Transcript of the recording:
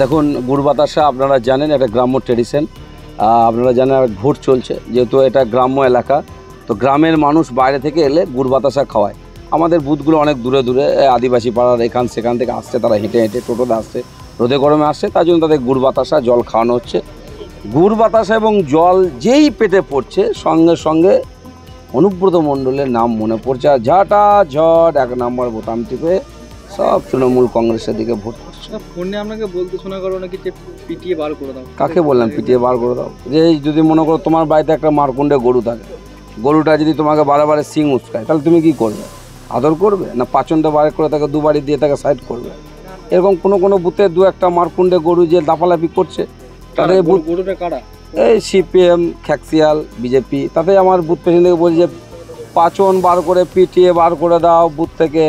দেখুন, গুড় বাতাসা আপনারা জানেন এটা গ্রাম্য ট্রেডিশন। আপনারা জানেন ভোট চলছে, যেহেতু এটা গ্রাম্য এলাকা, তো গ্রামের মানুষ বাইরে থেকে এলে গুড় বাতাসা খাওয়ায়। আমাদের বুথগুলো অনেক দূরে দূরে, আদিবাসী পাড়ার এখান সেখান থেকে আসছে, তারা হেঁটে হেঁটে টোটোতে আসছে, রোদে গরমে আসছে, তার জন্য তাদের গুড় বাতাসা জল খাওয়ানো হচ্ছে। গুড় বাতাসা এবং জল যেই পেটে পড়ছে, সঙ্গে সঙ্গে অনুব্রত মণ্ডলের নাম মনে পড়ছে, আর ঝাঁটা ঝড় 1 নম্বর বোতাম টিপে সব তৃণমূল কংগ্রেসের দিকে ভোট করছে। ফোনে আপনাকে বলতে শোনা গেল নাকি যে পিটিয়ে বার করে দাও। কাকে বললাম পিটিয়ে বার করে দাও? যে যদি মনে করো তোমার বাড়িতে একটা মারকুণ্ডে গরু থাকে, গরুটা যদি তোমাকে বারে সিং উস্কায়, তাহলে তুমি কি করবে? আদর করবে না পাচনটা বার করে তাকে দুবারই দিয়ে তাকে সাইড করবে? এরকম কোনো বুথে 2-1টা মারকুণ্ডে গরু যে দাপালাপি করছে, তাদের বুথ গরুটা কারা? এই সিপিএম, খ্যাক্সিয়াল, বিজেপি, তাতে আমার বুথ প্রেসিডেন্টকে বলছি যে পাচন বার করে পিটিয়ে বার করে দাও বুথ থেকে।